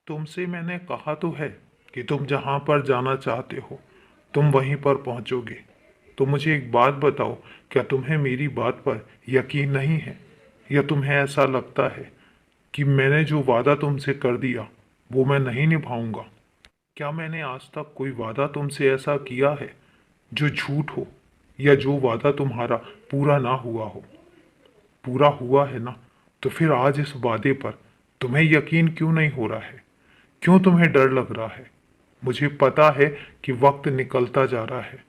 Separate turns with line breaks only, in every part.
तुमसे मैंने कहा तो है कि तुम जहाँ पर जाना चाहते हो तुम वहीं पर पहुँचोगे। तो मुझे एक बात बताओ, क्या तुम्हें मेरी बात पर यकीन नहीं है, या तुम्हें ऐसा लगता है कि मैंने जो वादा तुमसे कर दिया वो मैं नहीं निभाऊंगा? क्या मैंने आज तक कोई वादा तुमसे ऐसा किया है जो झूठ हो, या जो वादा तुम्हारा पूरा ना हुआ हो? पूरा हुआ है ना, तो फिर आज इस वादे पर तुम्हें यकीन क्यों नहीं हो रहा है? क्यों तुम्हें डर लग रहा है? मुझे पता है कि वक्त निकलता जा रहा है,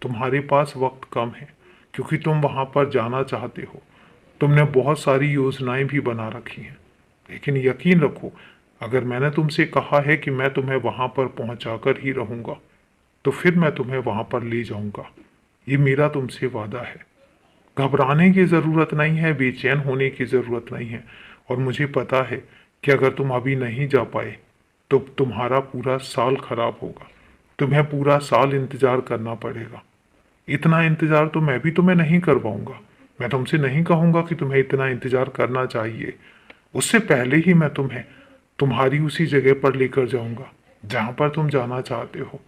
तुम्हारे पास वक्त कम है, क्योंकि तुम वहां पर जाना चाहते हो। तुमने बहुत सारी योजनाएं भी बना रखी हैं, लेकिन यकीन रखो, अगर मैंने तुमसे कहा है कि मैं तुम्हें वहां पर पहुंचाकर ही रहूंगा, तो फिर मैं तुम्हें वहां पर ले जाऊंगा। ये मेरा तुमसे वादा है। घबराने की ज़रूरत नहीं है, बेचैन होने की ज़रूरत नहीं है। और मुझे पता है कि अगर तुम अभी नहीं जा पाए तो तुम्हारा पूरा साल खराब होगा। तुम्हें पूरा साल इंतज़ार करना पड़ेगा। इतना इंतज़ार तो मैं भी तुम्हें नहीं कर पाऊंगा। मैं तुमसे नहीं कहूँगा कि तुम्हें इतना इंतज़ार करना चाहिए। उससे पहले ही मैं तुम्हें तुम्हारी उसी जगह पर लेकर जाऊंगा जहाँ पर तुम जाना चाहते हो।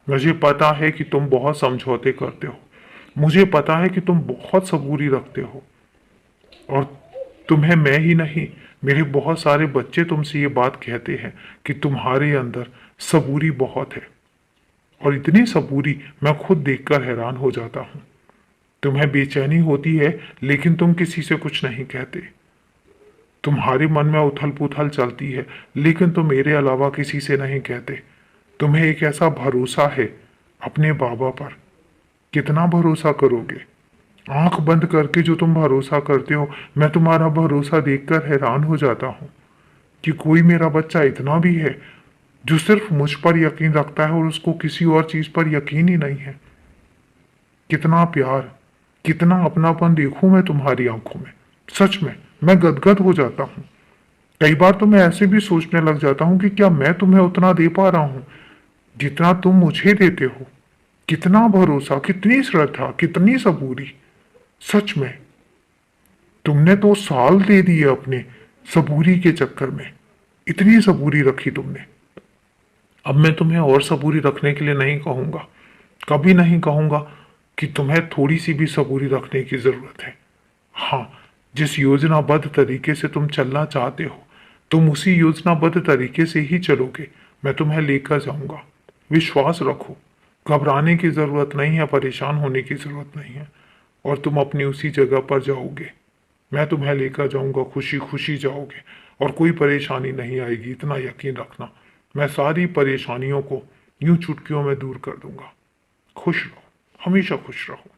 मुझे पता है कि तुम बहुत समझौते करते हो। मुझे पता है कि तुम बहुत सबूरी रखते हो, और तुम्हें मैं ही नहीं, मेरे बहुत सारे बच्चे तुमसे ये बात कहते हैं कि तुम्हारे अंदर सबूरी बहुत है। और इतनी सबूरी मैं खुद देखकर हैरान हो जाता हूँ। तुम्हें बेचैनी होती है, लेकिन तुम किसी से कुछ नहीं कहते। तुम्हारे मन में उथल पुथल चलती है, लेकिन तुम मेरे अलावा किसी से नहीं कहते। तुम्हें एक ऐसा भरोसा है अपने बाबा पर। कितना भरोसा करोगे? आंख बंद करके जो तुम भरोसा करते हो, मैं तुम्हारा भरोसा देखकर हैरान हो जाता हूँ कि कोई मेरा बच्चा इतना भी है जो सिर्फ मुझ पर यकीन रखता है और उसको किसी और चीज पर यकीन ही नहीं है। कितना प्यार, कितना अपनापन देखूं मैं तुम्हारी आंखों में। सच में मैं गदगद हो जाता हूँ। कई बार तो मैं ऐसे भी सोचने लग जाता हूँ कि क्या मैं तुम्हें उतना दे पा रहा हूँ जितना तुम मुझे देते हो। कितना भरोसा, कितनी श्रद्धा, कितनी सबूरी। सच में तुमने तो साल दे दिए अपने सबूरी के चक्कर में। इतनी सबूरी रखी तुमने। अब मैं तुम्हें और सबूरी रखने के लिए नहीं कहूंगा। कभी नहीं कहूंगा कि तुम्हें थोड़ी सी भी सबूरी रखने की जरूरत है। हाँ, जिस योजनाबद्ध तरीके से तुम चलना चाहते हो, तुम उसी योजनाबद्ध तरीके से ही चलोगे। मैं तुम्हें लेकर जाऊंगा। विश्वास रखो, घबराने की जरूरत नहीं है, परेशान होने की जरूरत नहीं है। और तुम अपनी उसी जगह पर जाओगे। मैं तुम्हें लेकर जाऊंगा, खुशी खुशी जाओगे, और कोई परेशानी नहीं आएगी, इतना यकीन रखना। मैं सारी परेशानियों को यूं चुटकियों में दूर कर दूंगा। खुश रहो, हमेशा खुश रहो।